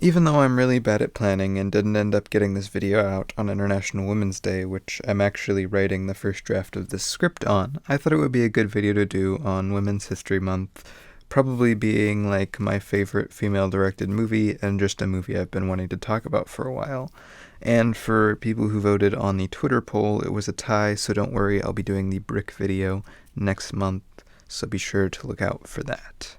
Even though I'm really bad at planning and didn't end up getting this video out on International Women's Day, which I'm actually writing the first draft of this script on, I thought it would be a good video to do on Women's History Month, probably being like my favorite female-directed movie and just a movie I've been wanting to talk about for a while. And for people who voted on the Twitter poll, it was a tie, so don't worry, I'll be doing the Brick video next month, so be sure to look out for that.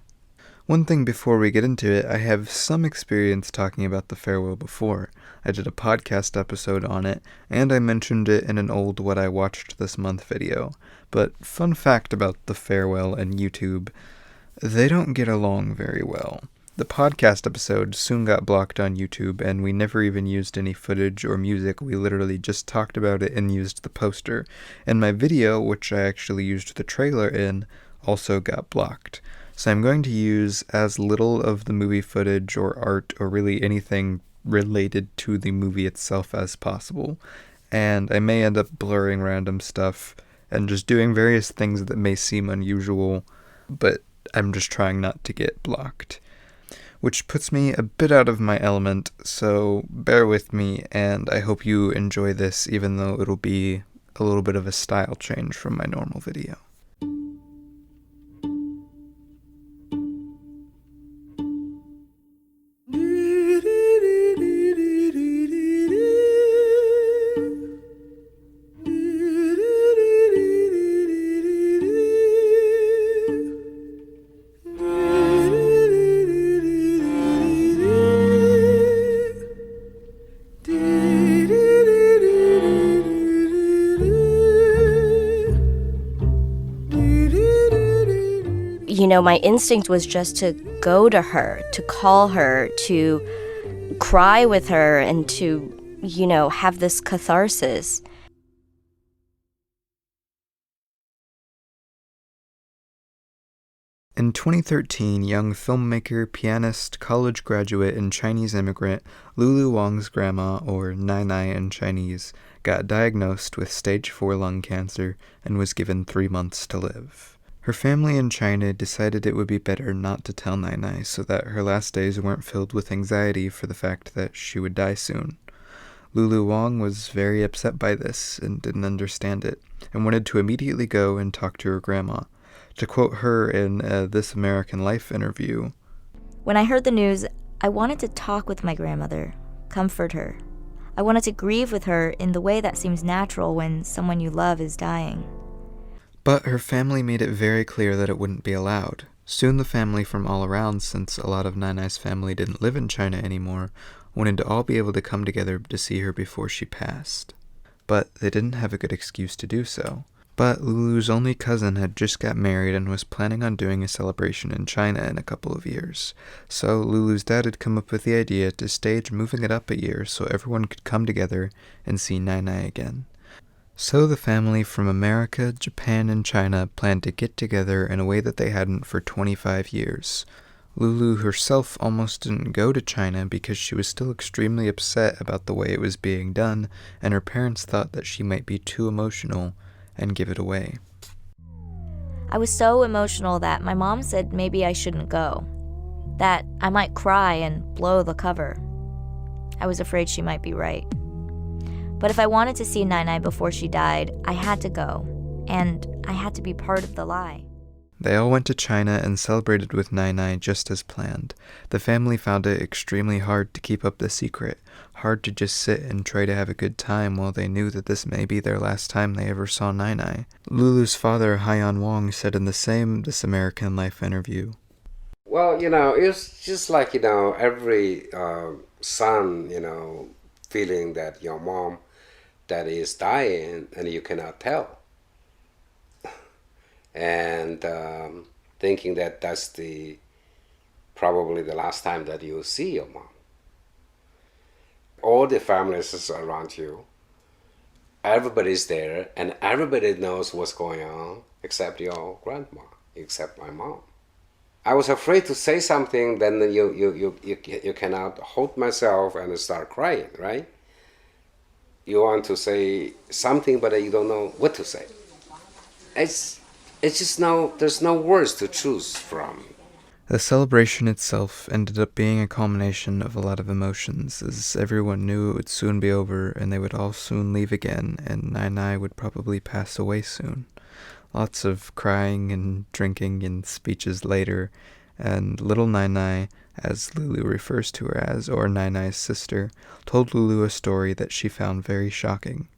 One thing before we get into it, I have some experience talking about The Farewell before. I did a podcast episode on it, and I mentioned it in an old What I Watched This Month video. But fun fact about The Farewell and YouTube, they don't get along very well. The podcast episode soon got blocked on YouTube, and we never even used any footage or music. We literally just talked about it and used the poster. And my video, which I actually used the trailer in, also got blocked. So I'm going to use as little of the movie footage or art or really anything related to the movie itself as possible. And I may end up blurring random stuff and just doing various things that may seem unusual, but I'm just trying not to get blocked. Which puts me a bit out of my element, so bear with me, and I hope you enjoy this even though it'll be a little bit of a style change from my normal video. My instinct was just to go to her, to call her, to cry with her, and to, have this catharsis. In 2013, young filmmaker, pianist, college graduate, and Chinese immigrant Lulu Wang's grandma, or Nai Nai in Chinese, got diagnosed with stage 4 lung cancer and was given 3 months to live. Her family in China decided it would be better not to tell Nai Nai so that her last days weren't filled with anxiety for the fact that she would die soon. Lulu Wang was very upset by this and didn't understand it, and wanted to immediately go and talk to her grandma. To quote her in a This American Life interview, "When I heard the news, I wanted to talk with my grandmother, comfort her. I wanted to grieve with her in the way that seems natural when someone you love is dying." But her family made it very clear that it wouldn't be allowed. Soon the family from all around, since a lot of Nai Nai's family didn't live in China anymore, wanted to all be able to come together to see her before she passed. But they didn't have a good excuse to do so. But Lulu's only cousin had just got married and was planning on doing a celebration in China in a couple of years. So Lulu's dad had come up with the idea to stage moving it up a year so everyone could come together and see Nai Nai again. So the family from America, Japan, and China planned to get together in a way that they hadn't for 25 years. Lulu herself almost didn't go to China because she was still extremely upset about the way it was being done, and her parents thought that she might be too emotional and give it away. I was so emotional that my mom said maybe I shouldn't go, that I might cry and blow the cover. I was afraid she might be right. But if I wanted to see Nai Nai before she died, I had to go, and I had to be part of the lie. They all went to China and celebrated with Nai Nai just as planned. The family found it extremely hard to keep up the secret, hard to just sit and try to have a good time while they knew that this may be their last time they ever saw Nai Nai. Lulu's father, Haiyan Wang, said in the same This American Life interview, "Well, it's just like, every son, feeling that your mom that is dying and you cannot tell. And thinking that that's probably the last time that you will see your mom. All the families around you, everybody's there, and everybody knows what's going on except your grandma, except my mom. I was afraid to say something, then you cannot hold myself and start crying, right? You want to say something, but you don't know what to say. It's just there's no words to choose from. The celebration itself ended up being a culmination of a lot of emotions, as everyone knew it would soon be over and they would all soon leave again, and Nai would probably pass away soon. Lots of crying and drinking and speeches later, and little Nai, as Lulu refers to her as, or Nai's sister, told Lulu a story that she found very shocking.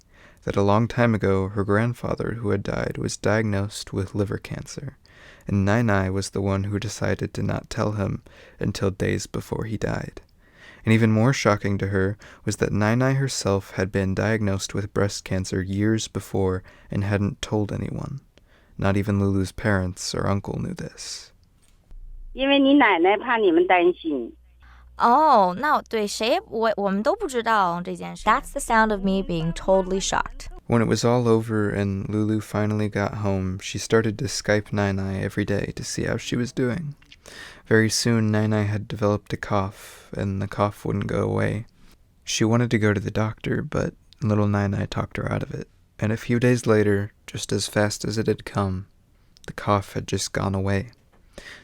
That a long time ago, her grandfather, who had died, was diagnosed with liver cancer, and Nai was the one who decided to not tell him until days before he died. And even more shocking to her was that Nai herself had been diagnosed with breast cancer years before and hadn't told anyone. Not even Lulu's parents or uncle knew this. 因为你奶奶怕你们担心。Oh, 那对谁我们都不知道这件事。That's the sound of me being totally shocked. When it was all over and Lulu finally got home, she started to Skype Nai every day to see how she was doing. Very soon, Nai had developed a cough, and the cough wouldn't go away. She wanted to go to the doctor, but little Nai talked her out of it. And a few days later, just as fast as it had come, the cough had just gone away.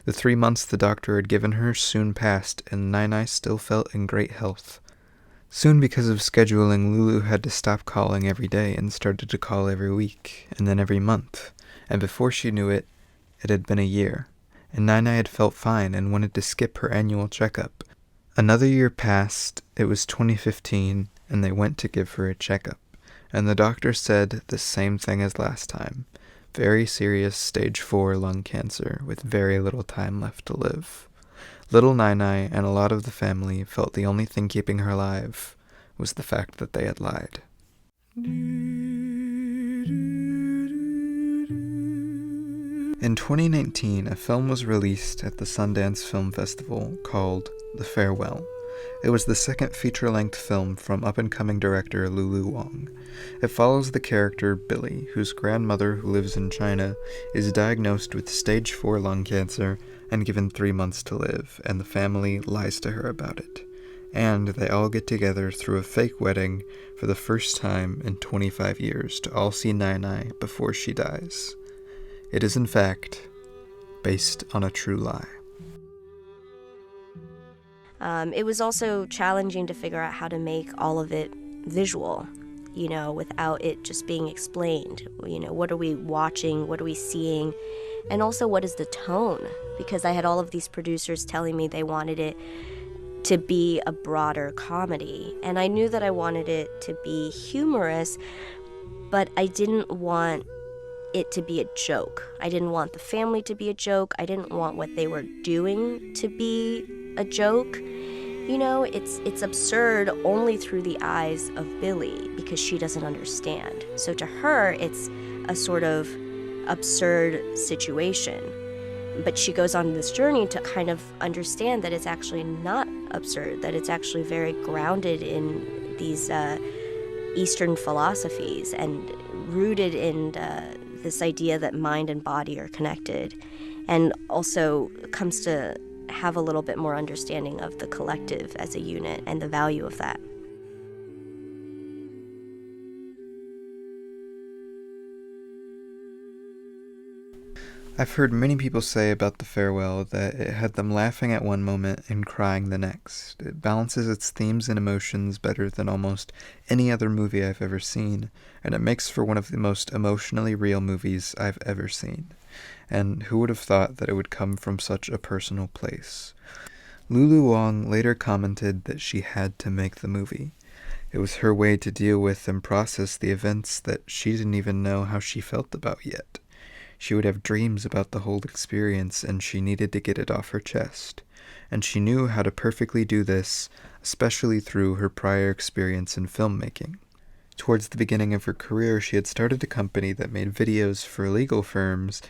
The 3 months the doctor had given her soon passed, and Nai still felt in great health. Soon, because of scheduling, Lulu had to stop calling every day and started to call every week, and then every month. And before she knew it, it had been a year, and Nai had felt fine and wanted to skip her annual checkup. Another year passed, it was 2015, and they went to give her a checkup. And the doctor said the same thing as last time. Very serious stage 4 lung cancer with very little time left to live. Little Nai and a lot of the family felt the only thing keeping her alive was the fact that they had lied. In 2019, a film was released at the Sundance Film Festival called The Farewell. It was the second feature-length film from up-and-coming director Lulu Wang. It follows the character Billy, whose grandmother, who lives in China, is diagnosed with stage 4 lung cancer and given 3 months to live, and the family lies to her about it. And they all get together through a fake wedding for the first time in 25 years to all see Nai before she dies. It is, in fact, based on a true lie. It was also challenging to figure out how to make all of it visual, without it just being explained. What are we watching? What are we seeing? And also, what is the tone? Because I had all of these producers telling me they wanted it to be a broader comedy. And I knew that I wanted it to be humorous, but I didn't want it to be a joke. I didn't want the family to be a joke. I didn't want what they were doing to be a joke. It's absurd only through the eyes of Billy because she doesn't understand. So to her, it's a sort of absurd situation. But she goes on this journey to kind of understand that it's actually not absurd, that it's actually very grounded in these Eastern philosophies and rooted in this idea that mind and body are connected, and also comes to have a little bit more understanding of the collective as a unit and the value of that. I've heard many people say about The Farewell that it had them laughing at one moment and crying the next. It balances its themes and emotions better than almost any other movie I've ever seen, and it makes for one of the most emotionally real movies I've ever seen. And who would have thought that it would come from such a personal place? Lulu Wang later commented that she had to make the movie. It was her way to deal with and process the events that she didn't even know how she felt about yet. She would have dreams about the whole experience, and she needed to get it off her chest. And she knew how to perfectly do this, especially through her prior experience in filmmaking. Towards the beginning of her career, she had started a company that made videos for legal firms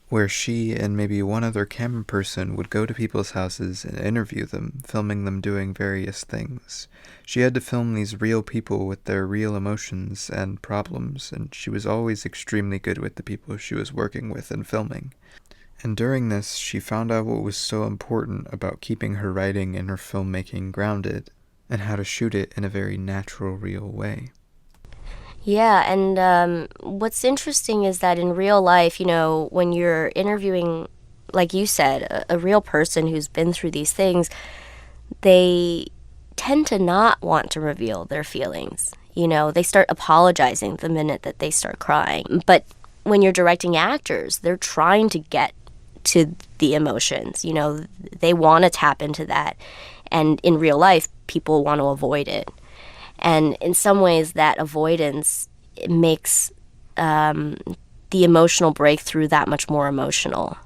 where she and maybe one other camera person would go to people's houses and interview them, filming them doing various things. She had to film these real people with their real emotions and problems, and she was always extremely good with the people she was working with and filming. And during this, she found out what was so important about keeping her writing and her filmmaking grounded, and how to shoot it in a very natural, real way. Yeah, and what's interesting is that in real life, when you're interviewing like you said, a real person who's been through these things, they tend to not want to reveal their feelings. You know, they start apologizing the minute that they start crying. But when you're directing actors, they're trying to get to the emotions. You know, they want to tap into that. And in real life, people want to avoid it. And in some ways, that avoidance makes the emotional breakthrough that much more emotional.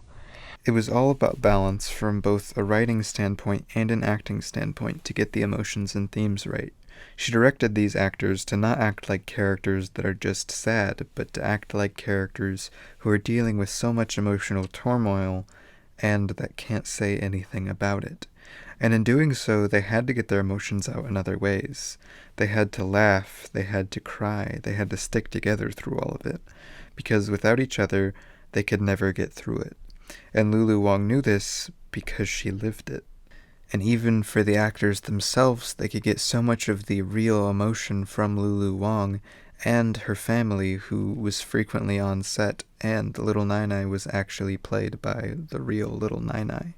It was all about balance from both a writing standpoint and an acting standpoint to get the emotions and themes right. She directed these actors to not act like characters that are just sad, but to act like characters who are dealing with so much emotional turmoil and that can't say anything about it. And in doing so, they had to get their emotions out in other ways. They had to laugh, they had to cry, they had to stick together through all of it. Because without each other, they could never get through it. And Lulu Wang knew this because she lived it. And even for the actors themselves, they could get so much of the real emotion from Lulu Wang and her family, who was frequently on set, and Little Nai Nai was actually played by the real Little Nai Nai.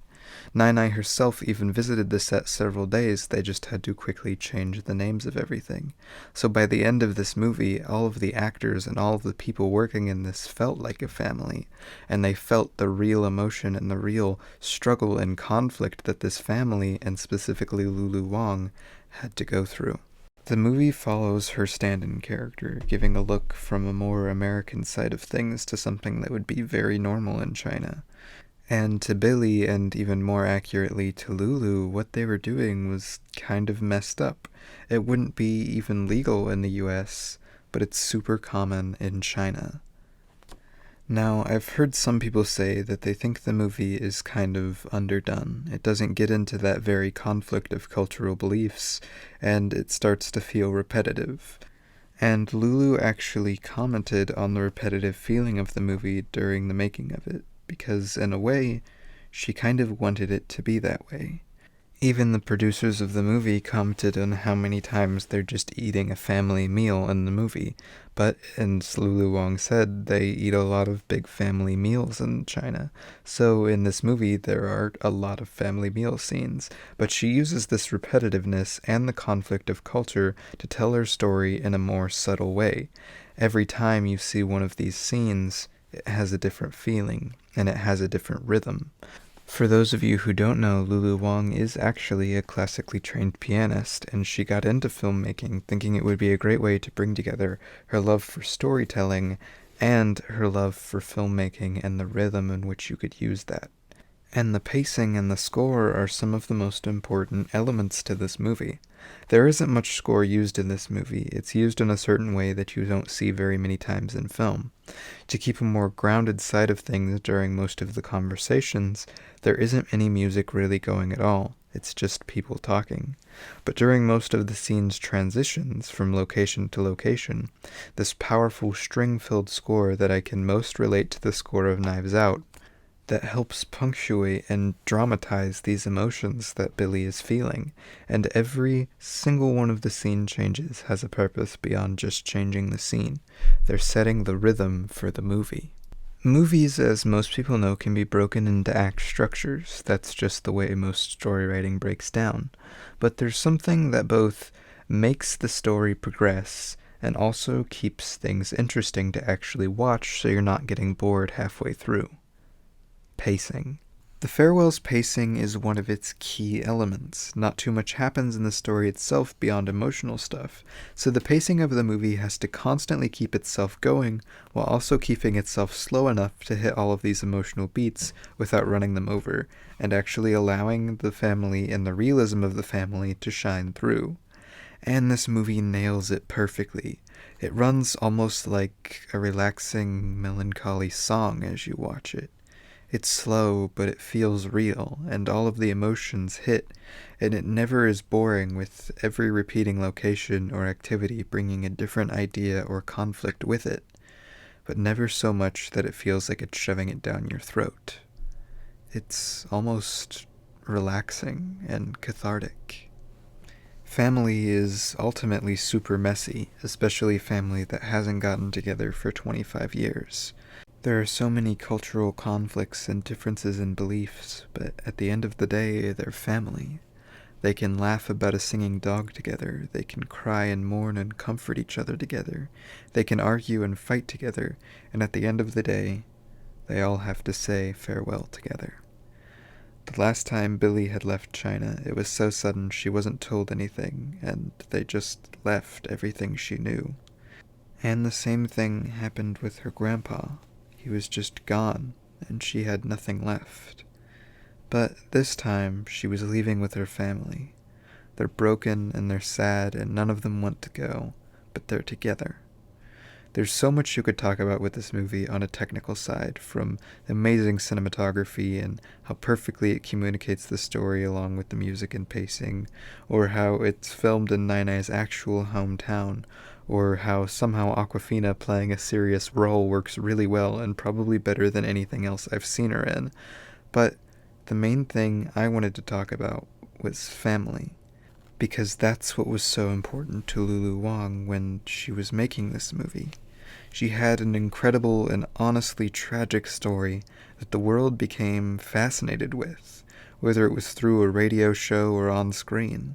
Nai Nai herself even visited the set several days, they just had to quickly change the names of everything. So by the end of this movie, all of the actors and all of the people working in this felt like a family, and they felt the real emotion and the real struggle and conflict that this family, and specifically Lulu Wang, had to go through. The movie follows her stand-in character, giving a look from a more American side of things to something that would be very normal in China. And to Billy, and even more accurately to Lulu, what they were doing was kind of messed up. It wouldn't be even legal in the US, but it's super common in China. Now, I've heard some people say that they think the movie is kind of underdone. It doesn't get into that very conflict of cultural beliefs, and it starts to feel repetitive. And Lulu actually commented on the repetitive feeling of the movie during the making of it, because in a way, she kind of wanted it to be that way. Even the producers of the movie commented on how many times they're just eating a family meal in the movie, but, as Lulu Wang said, they eat a lot of big family meals in China, so in this movie there are a lot of family meal scenes, but she uses this repetitiveness and the conflict of culture to tell her story in a more subtle way. Every time you see one of these scenes, it has a different feeling, and it has a different rhythm. For those of you who don't know, Lulu Wang is actually a classically trained pianist, and she got into filmmaking thinking it would be a great way to bring together her love for storytelling and her love for filmmaking and the rhythm in which you could use that. And the pacing and the score are some of the most important elements to this movie. There isn't much score used in this movie. It's used in a certain way that you don't see very many times in film. To keep a more grounded side of things during most of the conversations, there isn't any music really going at all. It's just people talking. But during most of the scene's transitions from location to location, this powerful string-filled score that I can most relate to the score of Knives Out, that helps punctuate and dramatize these emotions that Billy is feeling, and every single one of the scene changes has a purpose beyond just changing the scene. They're setting the rhythm for the movie. Movies, as most people know, can be broken into act structures. That's just the way most story writing breaks down. But there's something that both makes the story progress and also keeps things interesting to actually watch so you're not getting bored halfway through. Pacing. The Farewell's pacing is one of its key elements. Not too much happens in the story itself beyond emotional stuff, so the pacing of the movie has to constantly keep itself going while also keeping itself slow enough to hit all of these emotional beats without running them over, and actually allowing the family and the realism of the family to shine through. And this movie nails it perfectly. It runs almost like a relaxing, melancholy song as you watch it. It's slow, but it feels real, and all of the emotions hit, and it never is boring, with every repeating location or activity bringing a different idea or conflict with it, but never so much that it feels like it's shoving it down your throat. It's almost relaxing and cathartic. Family is ultimately super messy, especially family that hasn't gotten together for 25 years. There are so many cultural conflicts and differences in beliefs, but at the end of the day, they're family. They can laugh about a singing dog together, they can cry and mourn and comfort each other together, they can argue and fight together, and at the end of the day, they all have to say farewell together. The last time Billy had left China, it was so sudden she wasn't told anything, and they just left everything she knew. And the same thing happened with her grandpa. He was just gone, and she had nothing left. But this time, she was leaving with her family. They're broken and they're sad, and none of them want to go, but they're together. There's so much you could talk about with this movie on a technical side, from the amazing cinematography and how perfectly it communicates the story along with the music and pacing, or how it's filmed in Nai's actual hometown, or how somehow Awkwafina playing a serious role works really well and probably better than anything else I've seen her in. But the main thing I wanted to talk about was family, because that's what was so important to Lulu Wang when she was making this movie. She had an incredible and honestly tragic story that the world became fascinated with, whether it was through a radio show or on screen.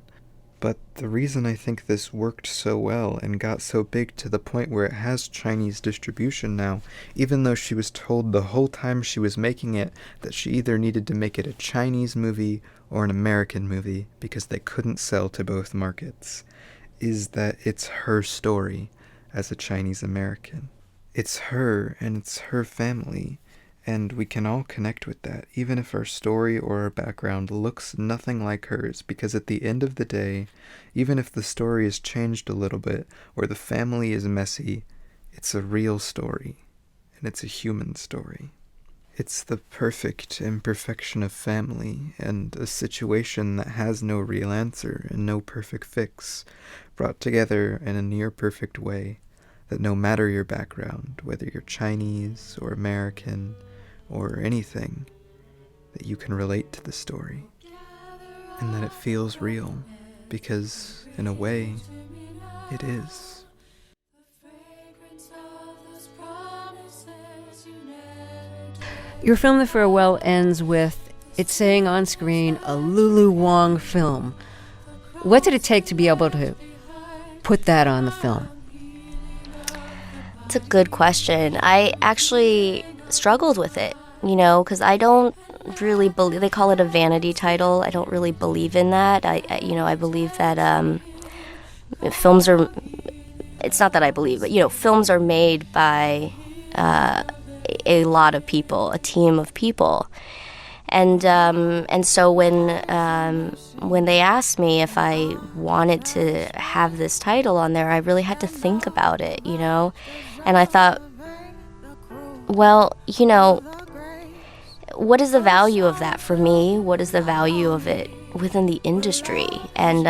But the reason I think this worked so well and got so big to the point where it has Chinese distribution now, even though she was told the whole time she was making it that she either needed to make it a Chinese movie or an American movie because they couldn't sell to both markets, is that it's her story as a Chinese American. It's her and it's her family, and we can all connect with that, even if our story or our background looks nothing like hers, because at the end of the day, even if the story is changed a little bit, or the family is messy, it's a real story, and it's a human story. It's the perfect imperfection of family, and a situation that has no real answer and no perfect fix, brought together in a near-perfect way, that no matter your background, whether you're Chinese or American, or anything, that you can relate to the story, and that it feels real, because, in a way, it is. Your film, The Farewell, ends with it saying on screen, a Lulu Wang film. What did it take to be able to put that on the film? It's a good question. I actually struggled with it, because I don't really believe, they call it a vanity title. I don't really believe in that. I believe that films are, it's not that I believe, but, films are made by a lot of people, a team of people. And so when they asked me if I wanted to have this title on there, I really had to think about it, And I thought, well, what is the value of that for me? What is the value of it within the industry? And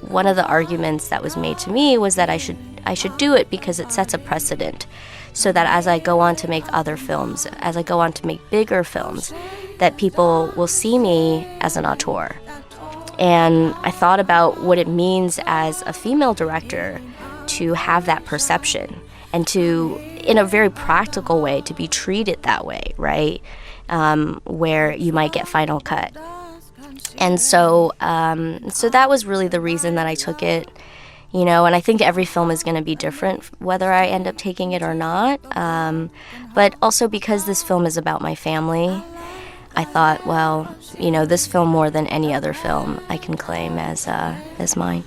one of the arguments that was made to me was that I should do it because it sets a precedent, so that as I go on to make other films, as I go on to make bigger films, that people will see me as an auteur. And I thought about what it means as a female director to have that perception, and to, in a very practical way, to be treated that way, right? Where you might get final cut. And so that was really the reason that I took it, and I think every film is going to be different whether I end up taking it or not. But also because this film is about my family, I thought, well, this film more than any other film I can claim as mine.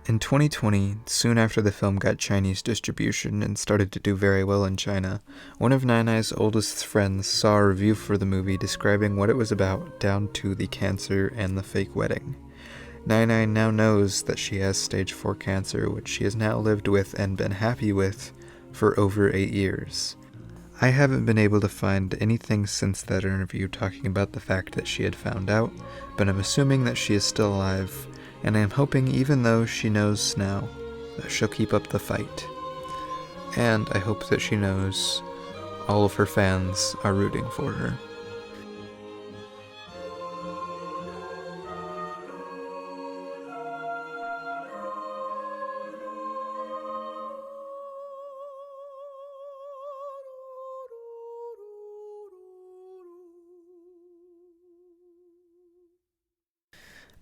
In 2020, soon after the film got Chinese distribution and started to do very well in China, one of Nai's oldest friends saw a review for the movie describing what it was about, down to the cancer and the fake wedding. Nai now knows that she has stage 4 cancer, which she has now lived with and been happy with for over 8 years. I haven't been able to find anything since that interview talking about the fact that she had found out, but I'm assuming that she is still alive, and I am hoping, even though she knows now, that she'll keep up the fight. And I hope that she knows all of her fans are rooting for her.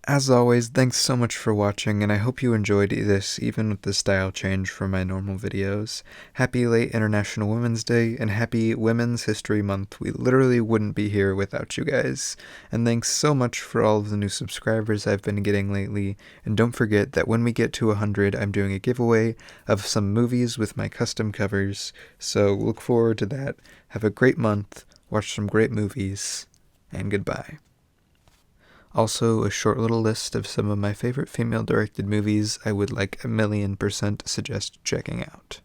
As always, thanks so much for watching, and I hope you enjoyed this, even with the style change from my normal videos. Happy late International Women's Day, and happy Women's History Month. We literally wouldn't be here without you guys. And thanks so much for all of the new subscribers I've been getting lately, and don't forget that when we get to 100, I'm doing a giveaway of some movies with my custom covers, so look forward to that. Have a great month, watch some great movies, and goodbye. Also, a short little list of some of my favorite female-directed movies I would like 1,000,000% suggest checking out.